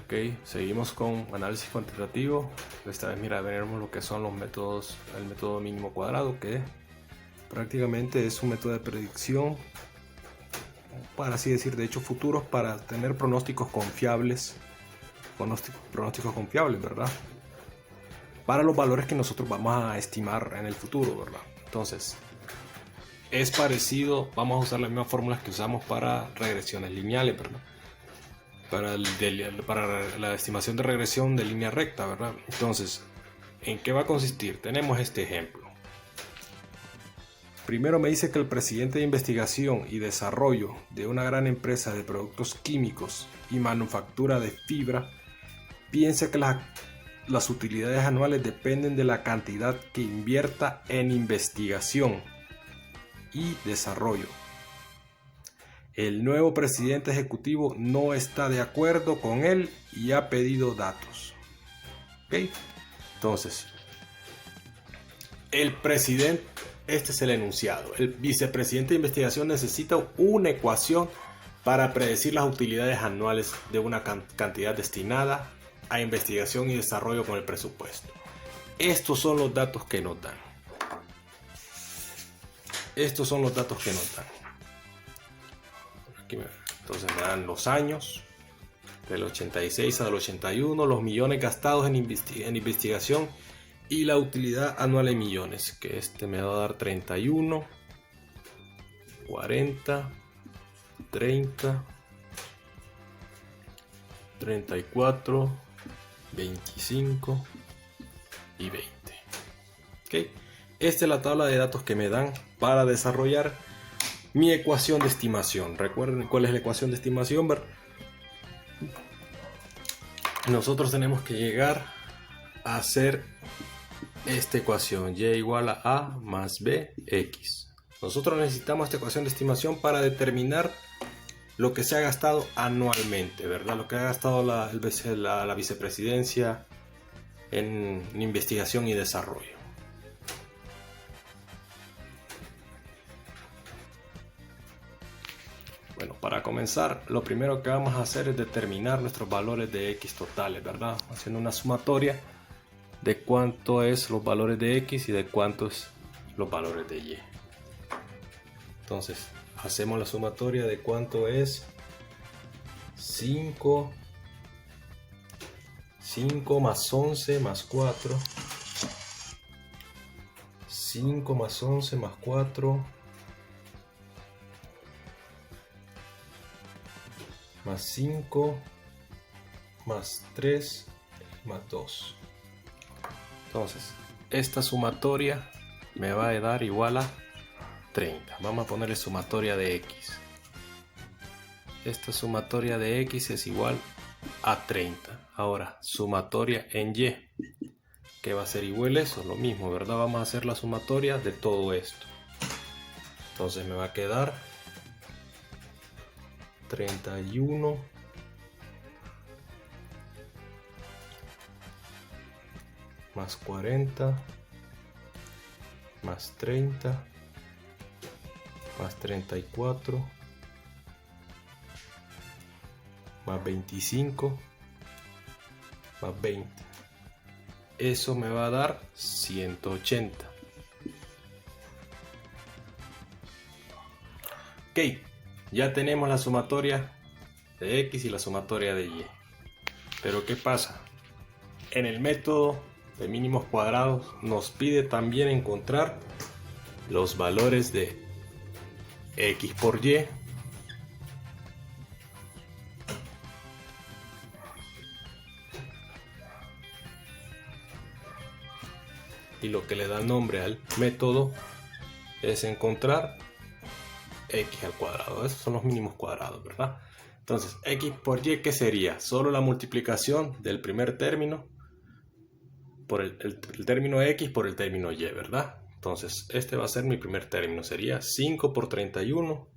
Ok, seguimos con análisis cuantitativo. Esta vez veremos lo que son los métodos, el método mínimo cuadrado, que prácticamente es un método de predicción, para así decir, de hechos futuros, para tener pronósticos confiables, ¿verdad? Para los valores que nosotros vamos a estimar en el futuro, ¿verdad? Entonces, es parecido, vamos a usar las mismas fórmulas que usamos para regresiones lineales, ¿verdad? Para la estimación de regresión de línea recta, ¿verdad? Entonces, ¿en qué va a consistir? Tenemos este ejemplo. Primero me dice que el presidente de investigación y desarrollo de una gran empresa de productos químicos y manufactura de fibra piensa que las utilidades anuales dependen de la cantidad que invierta en investigación y desarrollo. El nuevo presidente ejecutivo no está de acuerdo con él y ha pedido datos. ¿Ok? Entonces, el presidente, este es el enunciado. El vicepresidente de investigación necesita una ecuación para predecir las utilidades anuales de una cantidad destinada a investigación y desarrollo con el presupuesto. Estos son los datos que nos dan. Entonces me dan los años del 86 al 81, los millones gastados en investigación y la utilidad anual en millones, que este me va a dar 31, 40, 30, 34, 25 y 20. ¿Okay? Esta es la tabla de datos que me dan para desarrollar mi ecuación de estimación. Recuerden cuál es la ecuación de estimación, ¿verdad? Nosotros tenemos que llegar a hacer esta ecuación: y igual a más b x. Nosotros necesitamos esta ecuación de estimación para determinar lo que se ha gastado anualmente, ¿verdad? Lo que ha gastado la vicepresidencia en investigación y desarrollo. Bueno, para comenzar, lo primero que vamos a hacer es determinar nuestros valores de x totales, ¿verdad? Haciendo una sumatoria de cuánto es los valores de x y de cuántos los valores de y. Entonces, hacemos la sumatoria de cuánto es 5 más 11 más 4, 5 más 11 más 4, más 5, más 3, más 2. Entonces, esta sumatoria me va a dar igual a 30. Vamos a ponerle sumatoria de x. Esta sumatoria de x es igual a 30. Ahora, sumatoria en y, que va a ser igual a eso, lo mismo, ¿verdad? Vamos a hacer la sumatoria de todo esto. Entonces me va a quedar 31 más 40 más 30 más 34 más 25 más 20. Eso me va a dar 180. Ok, ya tenemos la sumatoria de x y la sumatoria de y. Pero ¿qué pasa? En el método de mínimos cuadrados nos pide también encontrar los valores de x por y y lo que le da nombre al método es encontrar x al cuadrado. Esos son los mínimos cuadrados, ¿verdad? Entonces, x por y, ¿qué sería? Solo la multiplicación del primer término por el término x por el término y, ¿verdad? Entonces, este va a ser mi primer término. Sería 5 por 31.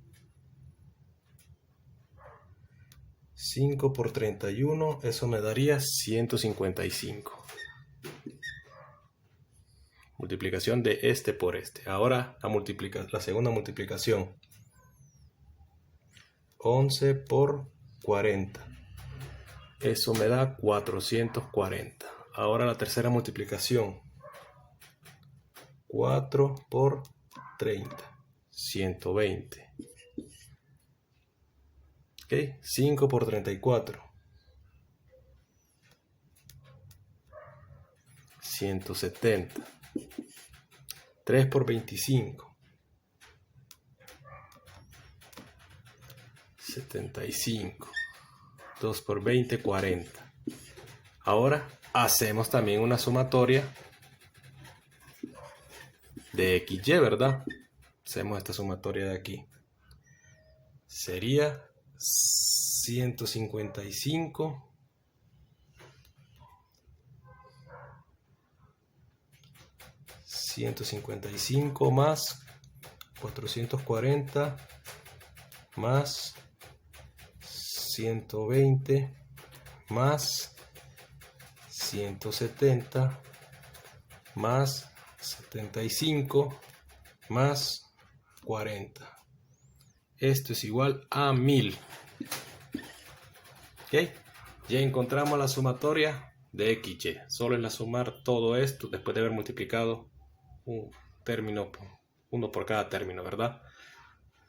5 por 31, eso me daría 155. Multiplicación de este por este. Ahora la segunda multiplicación. 11 por 40. Eso me da 440. Ahora la tercera multiplicación. 4 por 30. 120. ¿Ok? 5 por 34. 170. 3 por 25. 75. 2 por 20, 40. Ahora hacemos también una sumatoria de XY, ¿verdad? Hacemos esta sumatoria de aquí. Sería 155 más 440 más 120 más 170 más 75 más 40. Esto es igual a 1000. ¿Ok? Ya encontramos la sumatoria de XY. Solo es la sumar todo esto después de haber multiplicado un término, uno por cada término, ¿verdad?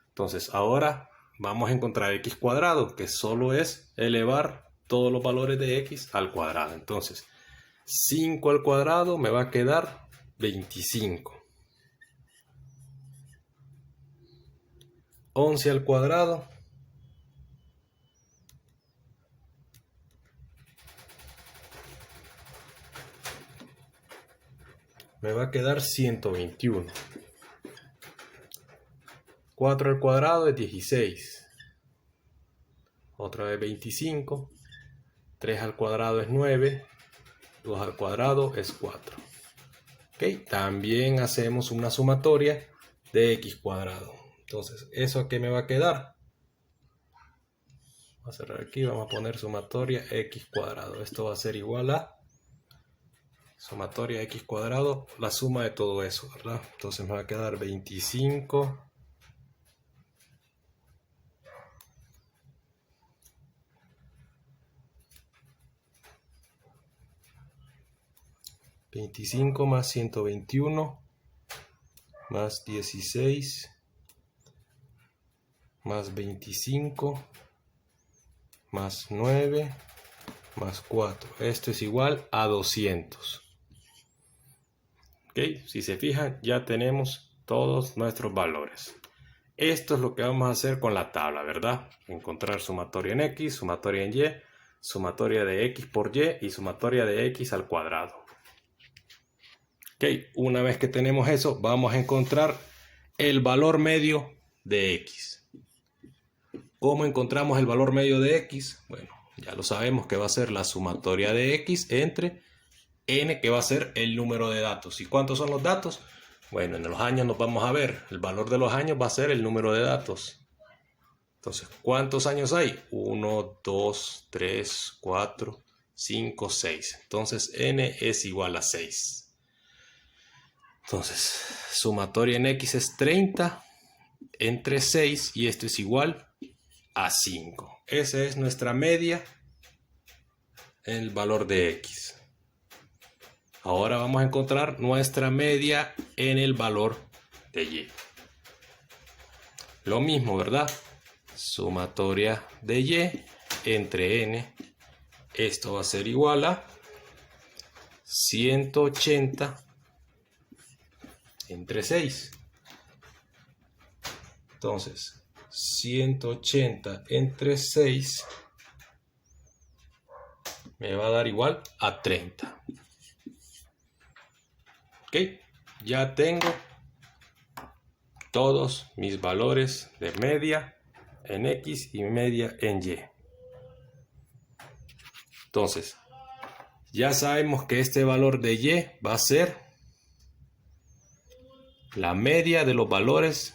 Entonces ahora vamos a encontrar x cuadrado, que solo es elevar todos los valores de x al cuadrado. Entonces 5 al cuadrado me va a quedar 25. 11 al cuadrado me va a quedar 121. 4 al cuadrado es 16. Otra vez 25. 3 al cuadrado es 9. 2 al cuadrado es 4. ¿Ok? También hacemos una sumatoria de x cuadrado. Entonces, ¿eso qué me va a quedar? Vamos a cerrar aquí, vamos a poner sumatoria x cuadrado. Esto va a ser igual a sumatoria x cuadrado, la suma de todo eso, ¿verdad? Entonces me va a quedar 25 más 121 más 16 más 25 más 9 más 4. Esto es igual a 200. ¿Ok? Si se fijan, ya tenemos todos nuestros valores. Esto es lo que vamos a hacer con la tabla, ¿verdad? Encontrar sumatoria en x, sumatoria en y, sumatoria de x por y y sumatoria de x al cuadrado. Ok, una vez que tenemos eso, vamos a encontrar el valor medio de x. ¿Cómo encontramos el valor medio de x? Bueno, ya lo sabemos que va a ser la sumatoria de x entre n, que va a ser el número de datos. ¿Y cuántos son los datos? Bueno, en los años nos vamos a ver. El valor de los años va a ser el número de datos. Entonces, ¿cuántos años hay? 1, 2, 3, 4, 5, 6. Entonces, n es igual a 6. Entonces, sumatoria en x es 30 entre 6 y esto es igual a 5. Esa es nuestra media en el valor de x. Ahora vamos a encontrar nuestra media en el valor de y. Lo mismo, ¿verdad? Sumatoria de y entre n. Esto va a ser igual a 180 entre 6. Entonces, 180 entre 6 me va a dar igual a 30. Ok, ya tengo todos mis valores de media en x y media en y. Entonces, ya sabemos que este valor de y va a ser la media de los valores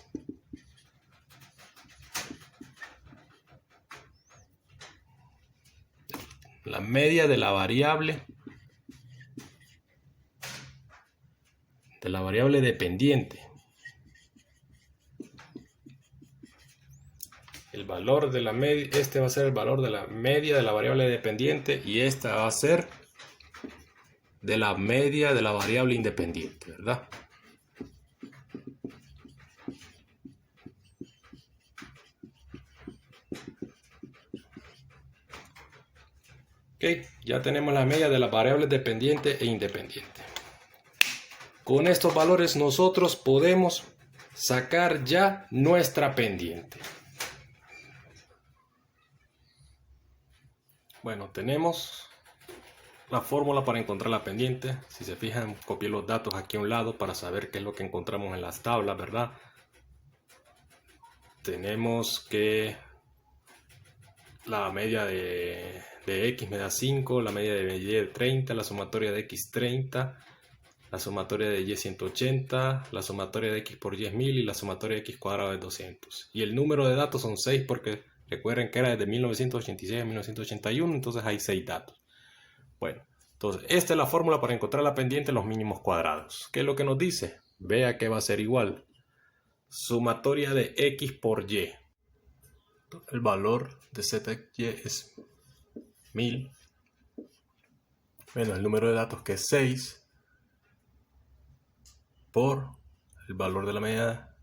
la media de la variable dependiente. El valor de la media, este va a ser el valor de la media de la variable dependiente y esta va a ser de la media de la variable independiente, ¿verdad? Ok, ya tenemos la media de las variables dependiente e independiente. Con estos valores nosotros podemos sacar ya nuestra pendiente. Bueno, tenemos la fórmula para encontrar la pendiente. Si se fijan, copié los datos aquí a un lado para saber qué es lo que encontramos en las tablas, ¿verdad? Tenemos que la media de X me da 5, la media de Y 30, la sumatoria de X 30, la sumatoria de Y 180, la sumatoria de X por Y es 1000 y la sumatoria de X cuadrado es 200. Y el número de datos son 6 porque recuerden que era desde 1986 a 1981, entonces hay 6 datos. Bueno, entonces esta es la fórmula para encontrar la pendiente en los mínimos cuadrados. ¿Qué es lo que nos dice? Vea que va a ser igual. Sumatoria de X por Y. El valor de ZY es 1000 menos el número de datos que es 6 por el valor de la media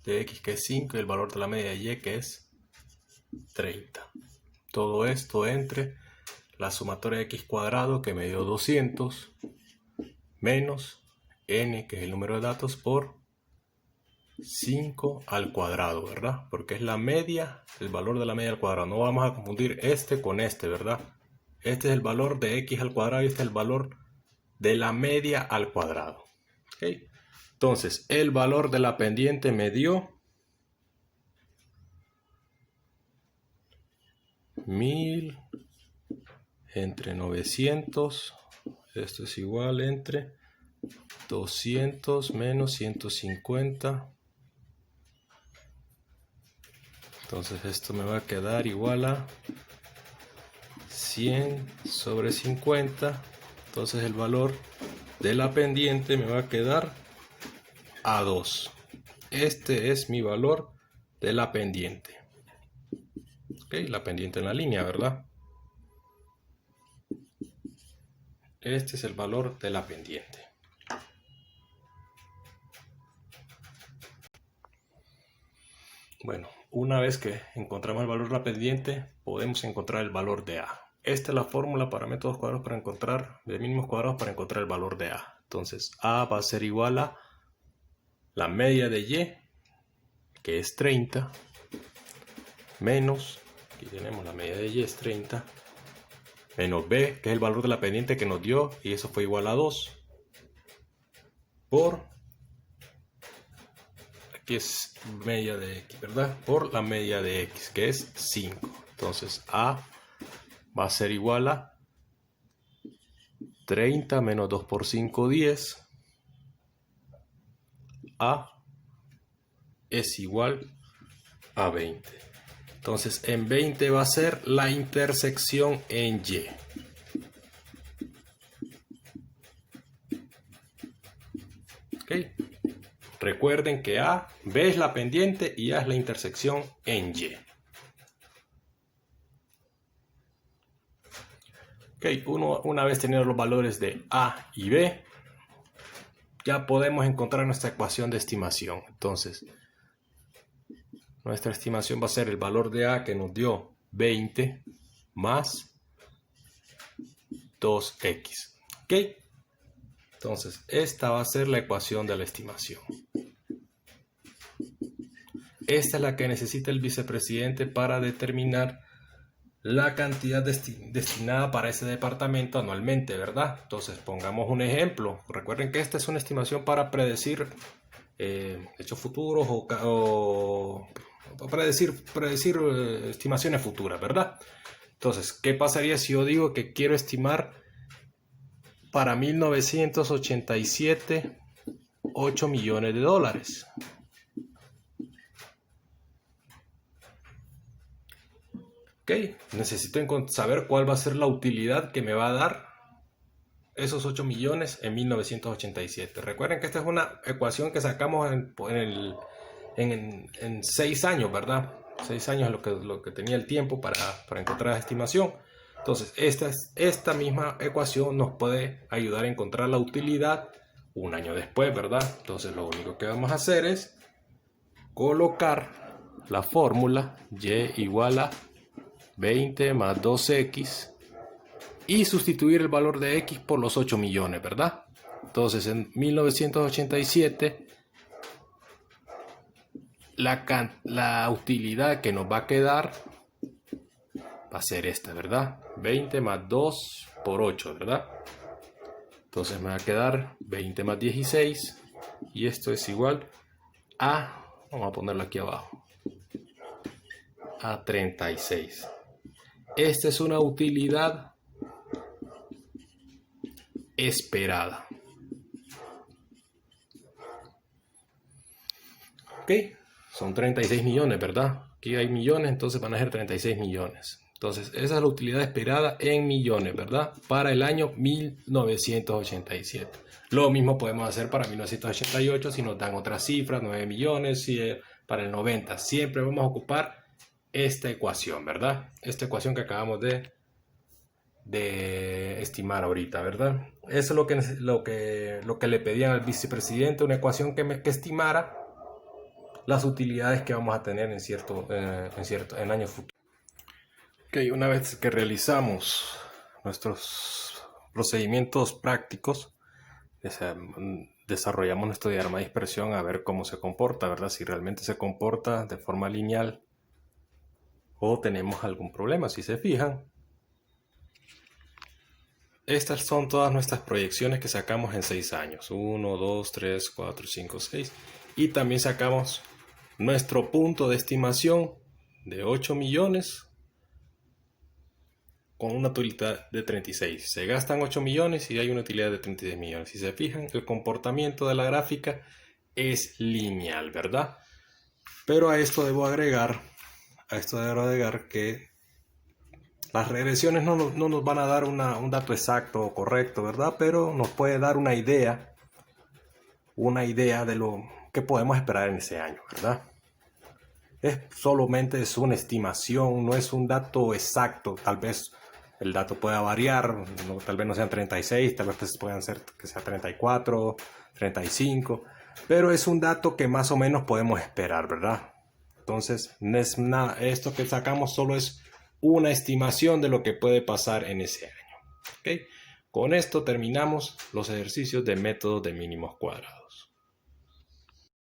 de X que es 5 y el valor de la media de Y que es 30. Todo esto entre la sumatoria de X cuadrado que me dio 200 menos N que es el número de datos por 5 al cuadrado, ¿verdad? Porque es la media, el valor de la media al cuadrado. No vamos a confundir este con este, ¿verdad? Este es el valor de X al cuadrado y este es el valor de la media al cuadrado. ¿Ok? Entonces, el valor de la pendiente me dio 1000 entre 900. Esto es igual entre 200 menos 150. Entonces esto me va a quedar igual a 100 sobre 50. Entonces el valor de la pendiente me va a quedar a 2. Este es mi valor de la pendiente. Ok, la pendiente en la línea, ¿verdad? Este es el valor de la pendiente. Bueno, una vez que encontramos el valor de la pendiente, podemos encontrar el valor de A. Esta es la fórmula para métodos cuadrados para encontrar, de mínimos cuadrados para encontrar el valor de A. Entonces, A va a ser igual a la media de Y, que es 30, menos, aquí tenemos la media de Y es 30, menos B, que es el valor de la pendiente que nos dio, y eso fue igual a 2, por, aquí es media de X, ¿verdad? Por la media de X, que es 5. Entonces A va a ser igual a 30 menos 2 por 5, 10. A es igual a 20. Entonces en 20 va a ser la intersección en Y. ¿Ok? Recuerden que B es la pendiente y A es la intersección en Y. Ok, una vez teniendo los valores de A y B, ya podemos encontrar nuestra ecuación de estimación. Entonces, nuestra estimación va a ser el valor de A que nos dio 20 más 2X. ¿Ok? Entonces, esta va a ser la ecuación de la estimación. Esta es la que necesita el vicepresidente para determinar la cantidad destinada para ese departamento anualmente, ¿verdad? Entonces, pongamos un ejemplo. Recuerden que esta es una estimación para predecir hechos futuros o predecir estimaciones futuras, ¿verdad? Entonces, ¿qué pasaría si yo digo que quiero estimar para 1987 8 millones de dólares? Ok, necesito saber cuál va a ser la utilidad que me va a dar esos 8 millones en 1987. Recuerden que esta es una ecuación que sacamos en 6 años, ¿verdad? 6 años es lo que tenía el tiempo para encontrar la estimación. Entonces, esta misma ecuación nos puede ayudar a encontrar la utilidad un año después, ¿verdad? Entonces, lo único que vamos a hacer es colocar la fórmula y igual a 20 más 2x y sustituir el valor de x por los 8 millones, ¿verdad? Entonces, en 1987, la utilidad que nos va a quedar va a ser esta, ¿verdad? 20 más 2 por 8, ¿verdad? Entonces me va a quedar 20 más 16 y esto es igual a, vamos a ponerlo aquí abajo, a 36. Esta es una utilidad esperada. Ok, son 36 millones, ¿verdad? Aquí hay millones, entonces van a ser 36 millones. Entonces, esa es la utilidad esperada en millones, ¿verdad? Para el año 1987. Lo mismo podemos hacer para 1988 si nos dan otras cifras, 9 millones, si para el 90. Siempre vamos a ocupar esta ecuación, ¿verdad? Esta ecuación que acabamos de estimar ahorita, ¿verdad? Eso es lo que le pedían al vicepresidente, una ecuación que estimara las utilidades que vamos a tener en años futuros. Ok, una vez que realizamos nuestros procedimientos prácticos, desarrollamos nuestro diagrama de dispersión a ver cómo se comporta, ¿verdad? Si realmente se comporta de forma lineal o tenemos algún problema. Si se fijan, estas son todas nuestras proyecciones que sacamos en 6 años. 1, 2, 3, 4, 5, 6. Y también sacamos nuestro punto de estimación de 8 millones con una utilidad de 36. Se gastan 8 millones y hay una utilidad de 36 millones. Si se fijan, el comportamiento de la gráfica es lineal, ¿verdad? Pero a esto debo agregar que las regresiones no nos van a dar un dato exacto o correcto, ¿verdad? Pero nos puede dar una idea de lo que podemos esperar en ese año, ¿verdad? Solamente es una estimación, no es un dato exacto. Tal vez el dato pueda variar, tal vez no sean 36, tal vez puedan ser que sea 34, 35, pero es un dato que más o menos podemos esperar, ¿verdad? Entonces, esto que sacamos solo es una estimación de lo que puede pasar en ese año. ¿Okay? Con esto terminamos los ejercicios de métodos de mínimos cuadrados.